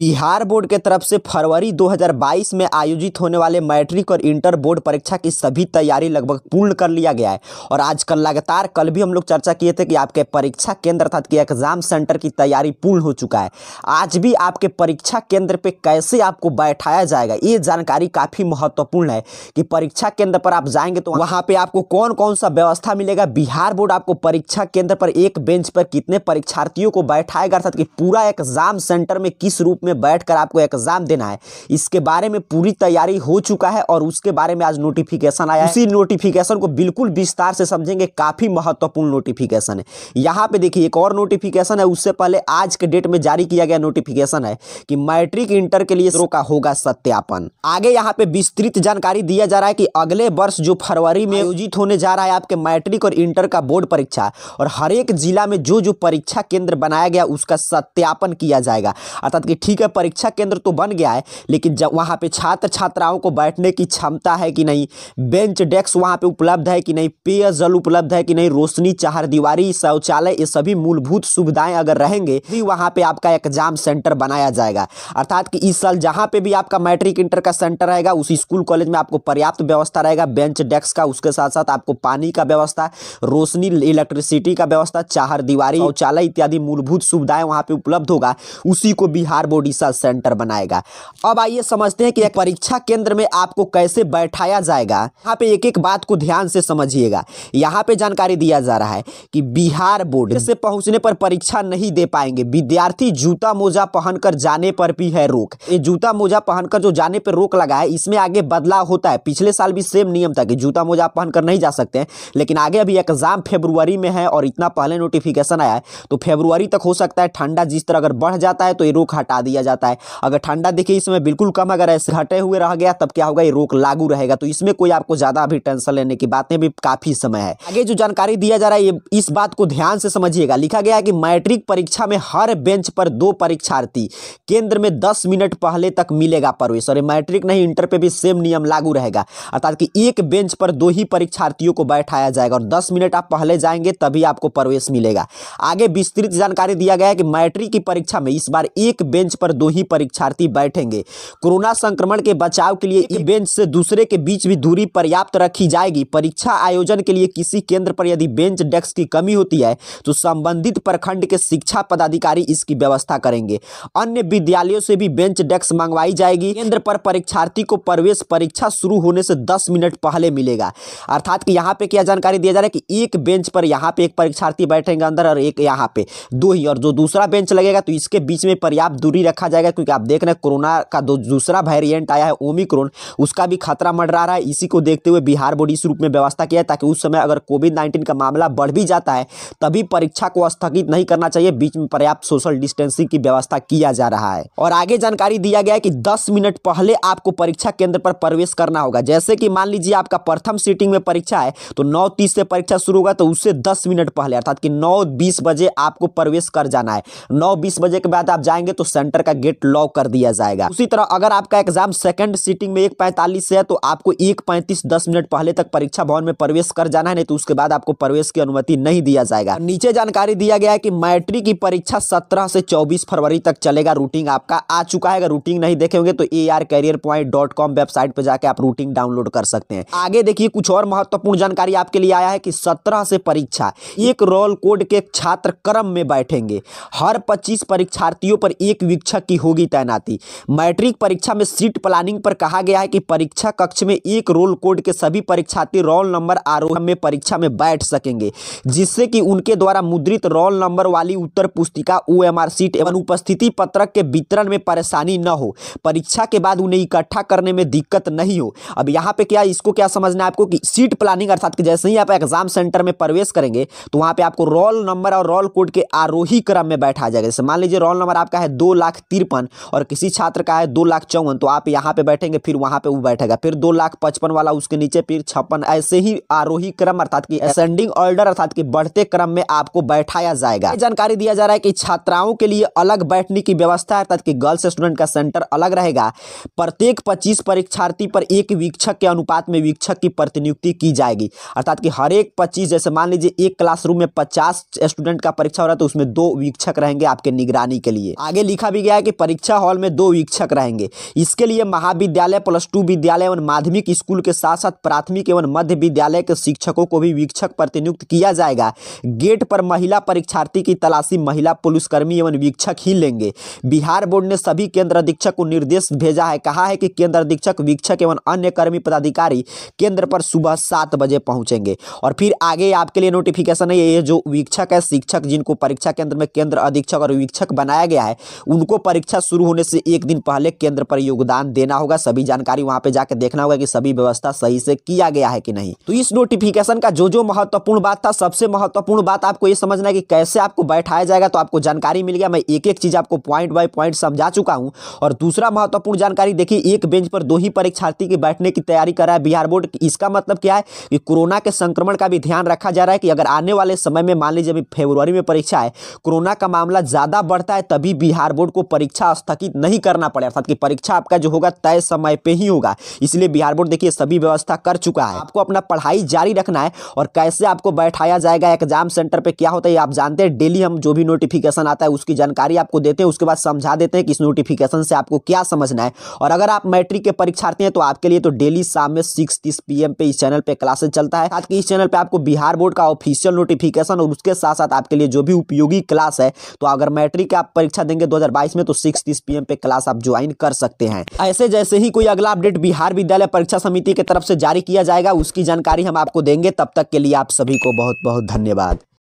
Bihar board के तरफ से फरवरी 2022 में आयोजित होने वाले मैट्रिक और इंटर बोर्ड परीक्षा की सभी तैयारी लगभग पूर्ण कर लिया गया है। और आजकल लगातार कल भी हम लोग चर्चा किए थे कि आपके परीक्षा केंद्र अर्थात कि एग्जाम सेंटर की तैयारी पूर्ण हो चुका है। आज भी आपके परीक्षा केंद्र पे कैसे आपको बैठाया जाएगा, ये जानकारी काफ़ी महत्वपूर्ण है कि परीक्षा केंद्र पर आप जाएंगे तो वहाँ पे आपको कौन कौन सा व्यवस्था मिलेगा। बिहार बोर्ड आपको परीक्षा केंद्र पर एक बेंच पर कितने परीक्षार्थियों को बैठाएगा, अर्थात कि पूरा एग्जाम सेंटर में किस रूप में बैठकर आपको एग्जाम देना है, इसके बारे में पूरी तैयारी हो चुका है। और उसके बारे में आज नोटिफिकेशन आया है। उसी नोटिफिकेशन को बिल्कुल विस्तार से समझेंगे, काफी महत्वपूर्ण नोटिफिकेशन है। यहाँ पे देखिए एक और नोटिफिकेशन है, उससे पहले आज के डेट में जारी किया गया नोटिफिकेशन है कि मैट्रिक इंटर के लिए का होगा सत्यापन। आगे यहाँ पे विस्तृत जानकारी दिया जा रहा है कि अगले वर्ष जो फरवरी में आयोजित होने जा रहा है आपके मैट्रिक और इंटर का बोर्ड परीक्षा, और हर एक जिला में जो जो परीक्षा केंद्र बनाया गया उसका सत्यापन किया जाएगा। अर्थात कि ठीक है, परीक्षा केंद्र तो बन गया है, लेकिन जब वहाँ पे छात्र छात्राओं को बैठने की क्षमता है कि नहीं, बेंच डेस्क वहाँ पे उपलब्ध है कि नहीं, पेयजल उपलब्ध है कि नहीं, रोशनी, चारदीवारी, शौचालय, ये सभी मूलभूत सुविधाएं अगर रहेंगे भी वहाँ पे आपका एग्जाम सेंटर बनाया जाएगा। अर्थात कि इस साल जहाँ पे भी आपका मैट्रिक इंटर का सेंटर रहेगा उस स्कूल कॉलेज में आपको पर्याप्त व्यवस्था रहेगा बेंच डेस्क का, उसके साथ साथ आपको पानी का व्यवस्था, रोशनी, इलेक्ट्रिसिटी का व्यवस्था, चारदीवारी, शौचालय इत्यादि मूलभूत सुविधाएं वहाँ पे उपलब्ध होगा। उसी को बिहार बोर्ड इस साल सेंटर बनाएगा। अब आइए समझते हैं कि एक परीक्षा केंद्र में आपको कैसे बैठाया जाएगा। यहाँ पे एक एक बात को ध्यान से समझिएगा। यहाँ पे जानकारी दिया जा रहा है कि बिहार बोर्ड से पहुंचने पर परीक्षा नहीं दे पाएंगे। विद्यार्थी जूता मोजा पहनकर जाने पर भी है रोक। ये जूता मोजा पहनकर जो जाने पर रोक लगा है, इसमें आगे बदलाव होता है। पिछले साल भी सेम नियम था कि जूता मोजा पहनकर नहीं जा सकते हैं, लेकिन आगे अभी एग्जाम फरवरी में है और इतना पहले नोटिफिकेशन आया है तो फरवरी तक हो सकता है। ठंडा जिस तरह अगर बढ़ जाता है तो ये रोक हटा दिया जाता है। अगर ठंडा देखिए इस समय बिल्कुल कम, अगर ऐसे हटे हुए रह गया तब क्या होगा, ये रोक लागू रहेगा। तो इसमें कोई आपको ज्यादा अभी टेंशन लेने की बात नहीं, भी काफी समय है। आगे जो जानकारी दिया जा रहा है ये इस बात को ध्यान से समझिएगा। लिखा गया है कि मैट्रिक परीक्षा में हर बेंच पर 2 परीक्षार्थी केंद्र में 10 मिनट पहले तक मिलेगा प्रवेश। और मैट्रिक नहीं, इंटर पे भी सेम नियम लागू रहेगा। अर्थात कि एक बेंच पर 2 ही परीक्षार्थियों को बैठाया जाएगा और 10 मिनट आप पहले जाएंगे तभी आपको प्रवेश मिलेगा। आगे विस्तृत जानकारी दिया गया है कि मैट्रिक की परीक्षा में इस बार एक बेंच पर 2 ही परीक्षार्थी बैठेंगे। कोरोना संक्रमण के बचाव के लिए एक बेंच से दूसरे के बीच भी दूरी पर्याप्त रखी जाएगी। परीक्षा आयोजन के लिए किसी केंद्र पर यदि बेंच डेस्क की कमी होती है तो संबंधित प्रखंड के शिक्षा पदाधिकारी इसकी व्यवस्था करेंगे। अन्य विद्यालयों से भी बेंच डेस्क मंगवाई जाएगी। केंद्र पर परीक्षार्थी को प्रवेश परीक्षा शुरू होने से 10 मिनट पहले मिलेगा। अर्थात कि यहाँ पे क्या जानकारी दिया जा रहा है कि एक बेंच पर यहाँ पे एक परीक्षार्थी बैठेंगे अंदर और एक यहाँ पे 2 ही, और जो दूसरा बेंच लगेगा तो इसके बीच में पर्याप्त दूरी रखा जाएगा। क्योंकि आप देख रहे हैं कोरोना का दूसरा वेरिएंट आया है ओमिक्रॉन, उसका भी खतरा मंडरा रहा है। इसी को देखते हुए बिहार बोर्ड इस रूप में व्यवस्था किया है ताकि उस समय अगर कोविड-19 का मामला बढ़ भी जाता है तभी परीक्षा को स्थगित नहीं करना चाहिए। बीच में पर्याप्त सोशल डिस्टेंसिंग की व्यवस्था किया जा रहा है। और आगे जानकारी दिया गया है कि 10 मिनट पहले आपको परीक्षा केंद्र पर प्रवेश करना होगा। जैसे कि मान लीजिए आपका प्रथम सीटिंग में परीक्षा है तो 9:30 से परीक्षा शुरू होगा, तो उससे 10 मिनट पहले अर्थात कि 9:20 बजे आपको प्रवेश कर जाना है। 9:20 बजे के बाद आप जाएंगे तो सेंटर का गेट लॉक कर दिया जाएगा। उसी तरह अगर आपका एग्जाम सेकंड सीटिंग में 1:45 से है तो आपको 1:35 10 मिनट पहले तक परीक्षा भवन में प्रवेश कर जाना है, नहीं तो उसके बाद आपको प्रवेश की अनुमति नहीं दिया जाएगा। नीचे जानकारी दिया गया है कि मैट्रिक की परीक्षा 17 से 24 फरवरी तक चलेगा। रूटिंग आपका आ चुका है। अगर रूटिंग नहीं देखे होंगे तो arcareerpoint.com वेबसाइट पर जाकर आप रूटिंग डाउनलोड कर सकते हैं। आगे देखिए कुछ और महत्वपूर्ण जानकारी आपके लिए आया है कि 17 से परीक्षा एक रोल कोड के छात्र क्रम में बैठेंगे। हर 25 परीक्षार्थियों पर एक वीक्षक की होगी तैनाती। मैट्रिक परीक्षा में सीट प्लानिंग पर कहा गया है कि परीक्षा कक्ष में एक रोल कोड के सभी परीक्षार्थी रोल नंबर आरोह में परीक्षा में बैठ सकेंगे, जिससे कि उनके द्वारा मुद्रित रोल नंबर वाली उत्तर पुस्तिका, OMR सीट एवं उपस्थिति पत्रक के वितरण में परेशानी न हो। परीक्षा के बाद उन्हें इकट्ठा करने में दिक्कत नहीं हो। अब यहाँ पे क्या, इसको क्या समझना है आपको कि सीट प्लानिंग अर्थात कि जैसे ही आप एग्जाम सेंटर में प्रवेश करेंगे तो वहां पे आपको रोल नंबर और रोल कोड के आरोही क्रम में बैठा जाएगा। जैसे मान लीजिए रोल नंबर आपका है 2,53 और किसी छात्र का है 2,54, तो आप यहाँ पे बैठेंगे, फिर वहां पे वो बैठेगा, फिर 2,55 वाला उसके नीचे, फिर 56, ऐसे ही आरोही क्रम अर्थात कि असेंडिंग ऑर्डर अर्थात कि बढ़ते क्रम में आपको बैठाया जाएगा। जानकारी दिया जा रहा है कि छात्राओं के लिए अलग बैठने की व्यवस्था है, अर्थात कि गर्ल्स स्टूडेंट का सेंटर अलग रहेगा। प्रत्येक 25 परीक्षार्थी पर एक वीक्षक के अनुपात में वीक्षक की प्रतिनियुक्ति की जाएगी। अर्थात कि हर एक 25, जैसे मान लीजिए एक क्लासरूम में 50 स्टूडेंट का परीक्षा हो रहा है तो उसमें 2 वीक्षक रहेंगे आपके निगरानी के लिए। आगे लिखा भी गया गया है कि परीक्षा हॉल में 2 वीक्षक रहेंगे। इसके लिए महाविद्यालय, +2 विद्यालय एवं माध्यमिक स्कूल के साथ साथ प्राथमिक एवं मध्य विद्यालय के शिक्षकों को भी वीक्षक प्रतिनियुक्त किया जाएगा। गेट पर महिला परीक्षार्थी की तलाशी महिला पुलिसकर्मी एवं वीक्षक ही लेंगे। बिहार बोर्ड ने सभी केंद्र अधीक्षक को निर्देश भेजा है, कहा है कि केंद्र अधीक्षक, वीक्षक एवं अन्य कर्मी पदाधिकारी केंद्र पर सुबह 7 बजे पहुंचेंगे। और फिर आगे आपके लिए नोटिफिकेशन है, ये जो वीक्षक है, शिक्षक जिनको परीक्षा केंद्र में केंद्र अधीक्षक और वीक्षक बनाया गया है, उनको परीक्षा शुरू होने से 1 दिन पहले केंद्र पर योगदान देना होगा। सभी जानकारी वहां पे जाकर देखना होगा कि सभी व्यवस्था सही से किया गया है कि नहीं। तो इस नोटिफिकेशन का जो महत्वपूर्ण बात था, सबसे महत्वपूर्ण बात आपको ये समझना है कि कैसे आपको बैठाया जाएगा। तो आपको जानकारी मिल गया, मैं एक एक चीज आपको पॉइंट बाय पॉइंट समझा चुका हूं। और दूसरा महत्वपूर्ण जानकारी देखिए, एक बेंच पर 2 ही परीक्षार्थी के बैठने की तैयारी कर रहा है बिहार बोर्ड। इसका मतलब क्या है कि कोरोना के संक्रमण का भी ध्यान रखा जा रहा है कि अगर आने वाले समय में, मान लीजिए अभी फरवरी में परीक्षा है, कोरोना का मामला ज्यादा बढ़ता है, तभी बिहार बोर्ड को परीक्षा स्थगित नहीं करना पड़े, अर्थात कि परीक्षा आपका जो होगा तय समय पे ही होगा। इसलिए बिहार बोर्ड देखिए सभी व्यवस्था कर चुका है। आपको अपना पढ़ाई जारी रखना है। और कैसे आपको बैठाया जाएगा एग्जाम सेंटर पे, क्या होता है आप जानते हैं। डेली हम जो भी नोटिफिकेशन आता है उसकी जानकारी आपको देते हैं, उसके बाद समझा देते हैं कि इस नोटिफिकेशन से आपको क्या समझना है। और अगर आप मैट्रिक के परीक्षार्थी हैं तो आपके लिए तो डेली शाम में 6:30 PM पे इस चैनल पे क्लासेस चलता है। साथ ही इस चैनल पे आपको बिहार बोर्ड का ऑफिशियल नोटिफिकेशन और उसके साथ साथ आपके लिए जो भी उपयोगी क्लास है, तो अगर मैट्रिक की आप परीक्षा देंगे 2022 में, तो 6:30 PM पे क्लास आप ज्वाइन कर सकते हैं। ऐसे जैसे ही कोई अगला अपडेट बिहार विद्यालय परीक्षा समिति की तरफ से जारी किया जाएगा, उसकी जानकारी हम आपको देंगे। तब तक के लिए आप सभी को बहुत बहुत धन्यवाद।